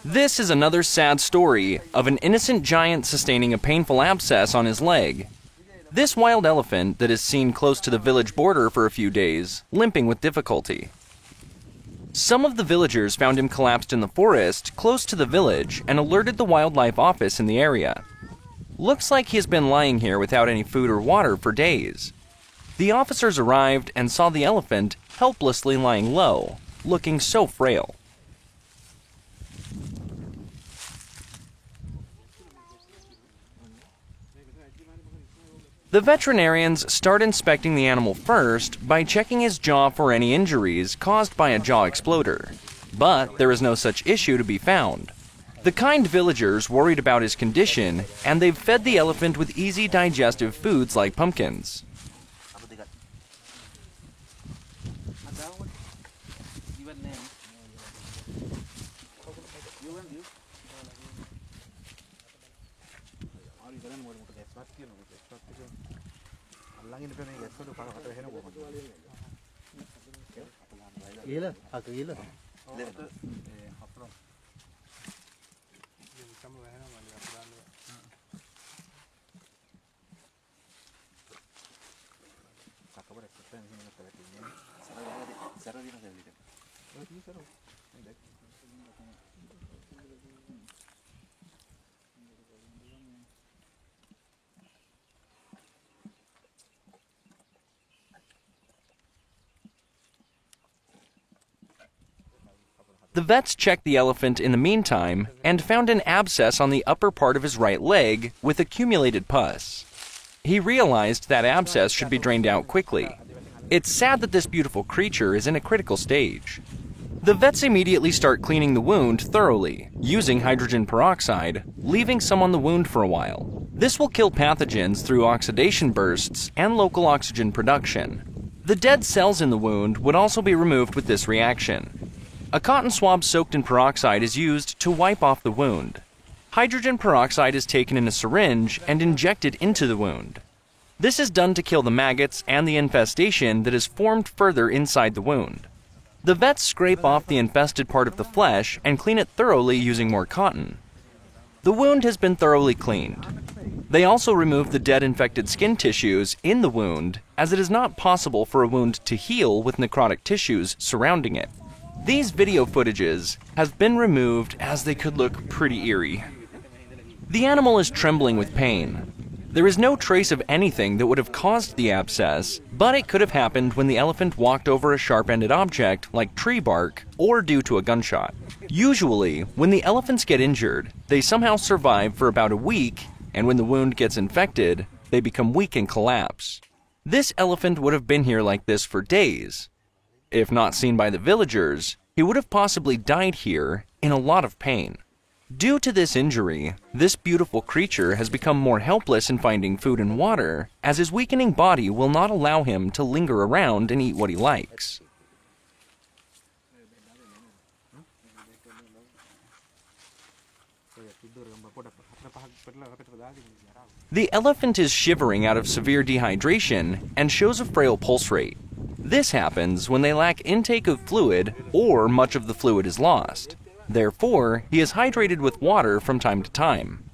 This is another sad story of an innocent giant sustaining a painful abscess on his leg. This wild elephant that is seen close to the village border for a few days, limping with difficulty. Some of the villagers found him collapsed in the forest close to the village and alerted the wildlife office in the area. Looks like he has been lying here without any food or water for days. The officers arrived and saw the elephant helplessly lying low, looking so frail. The veterinarians start inspecting the animal first by checking his jaw for any injuries caused by a jaw exploder, but there is no such issue to be found. The kind villagers worried about his condition, and they've fed the elephant with easy digestive foods like pumpkins. The vets checked the elephant in the meantime and found an abscess on the upper part of his right leg with accumulated pus. He realized that abscess should be drained out quickly. It's sad that this beautiful creature is in a critical stage. The vets immediately start cleaning the wound thoroughly, using hydrogen peroxide, leaving some on the wound for a while. This will kill pathogens through oxidation bursts and local oxygen production. The dead cells in the wound would also be removed with this reaction. A cotton swab soaked in peroxide is used to wipe off the wound. Hydrogen peroxide is taken in a syringe and injected into the wound. This is done to kill the maggots and the infestation that is formed further inside the wound. The vets scrape off the infested part of the flesh and clean it thoroughly using more cotton. The wound has been thoroughly cleaned. They also remove the dead infected skin tissues in the wound, as it is not possible for a wound to heal with necrotic tissues surrounding it. These video footages have been removed as they could look pretty eerie. The animal is trembling with pain. There is no trace of anything that would have caused the abscess, but it could have happened when the elephant walked over a sharp-ended object like tree bark or due to a gunshot. Usually, when the elephants get injured, they somehow survive for about a week, and when the wound gets infected, they become weak and collapse. This elephant would have been here like this for days. If not seen by the villagers, he would have possibly died here in a lot of pain. Due to this injury, this beautiful creature has become more helpless in finding food and water, as his weakening body will not allow him to linger around and eat what he likes. The elephant is shivering out of severe dehydration and shows a frail pulse rate. This happens when they lack intake of fluid or much of the fluid is lost. Therefore, he is hydrated with water from time to time.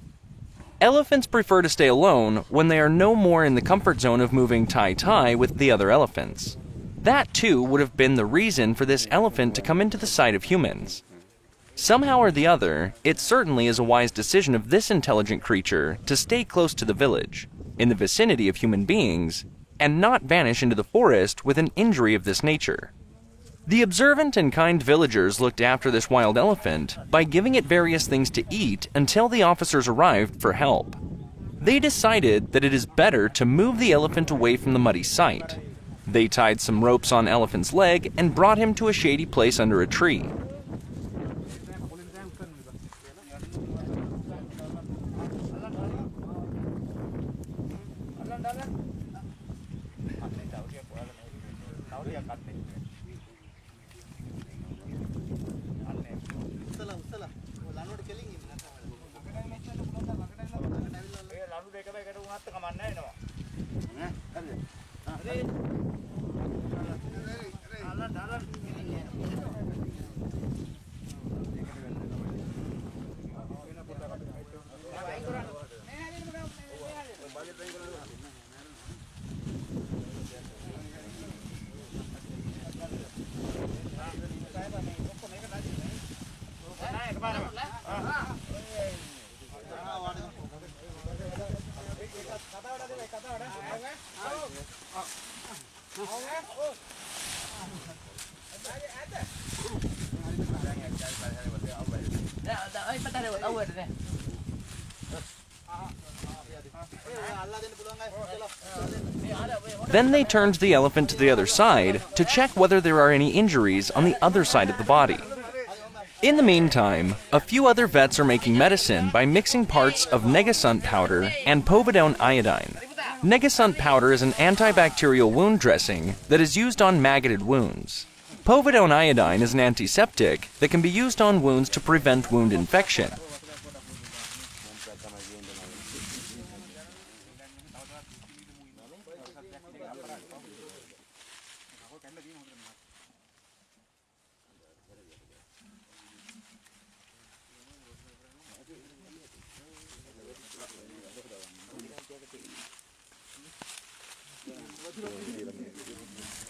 Elephants prefer to stay alone when they are no more in the comfort zone of moving tie-tie with the other elephants. That too would have been the reason for this elephant to come into the sight of humans. Somehow or the other, it certainly is a wise decision of this intelligent creature to stay close to the village, in the vicinity of human beings, and not vanish into the forest with an injury of this nature. The observant and kind villagers looked after this wild elephant by giving it various things to eat until the officers arrived for help. They decided that it is better to move the elephant away from the muddy site. They tied some ropes on elephant's leg and brought him to a shady place under a tree. Then they turned the elephant to the other side to check whether there are any injuries on the other side of the body. In the meantime, a few other vets are making medicine by mixing parts of negasunt powder and povidone iodine. Negasunt powder is an antibacterial wound dressing that is used on maggoted wounds. Povidone iodine is an antiseptic that can be used on wounds to prevent wound infection.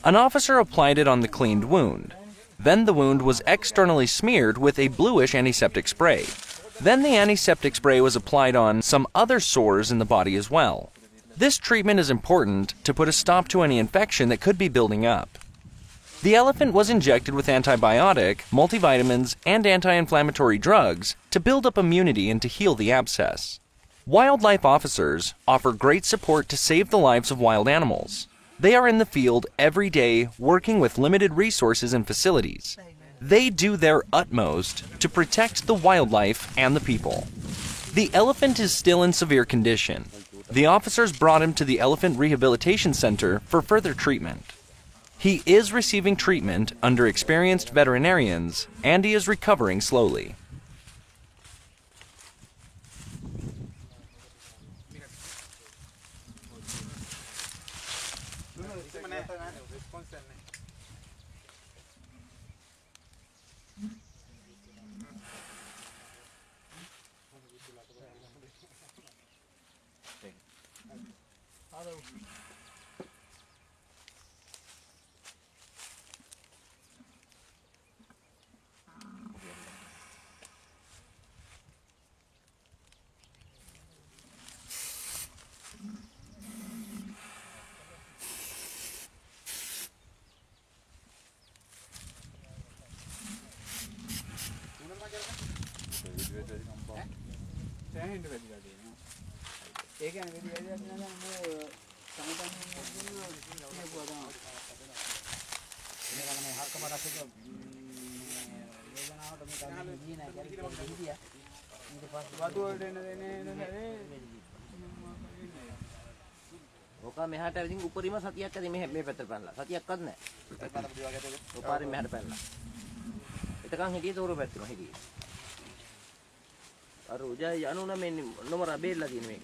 An officer applied it on the cleaned wound. Then the wound was externally smeared with a bluish antiseptic spray. Then the antiseptic spray was applied on some other sores in the body as well. This treatment is important to put a stop to any infection that could be building up. The elephant was injected with antibiotic, multivitamins, and anti-inflammatory drugs to build up immunity and to heal the abscess. Wildlife officers offer great support to save the lives of wild animals. They are in the field every day working with limited resources and facilities. They do their utmost to protect the wildlife and the people. The elephant is still in severe condition. The officers brought him to the Elephant Rehabilitation Center for further treatment. He is receiving treatment under experienced veterinarians, and he is recovering slowly. ඔක මෙහාට ඉතින් උපරිම සතියක් ඇති මේ පැත්තට පැනලා. සතියක්වත් නැහැ. ඔපාරේ මෙහාට පැනලා. එතකන් හිටියේ තෝර පැත්තම හිටියේ. අර උජයි යනුන මේ නොමර බේරලා තියෙන මේක.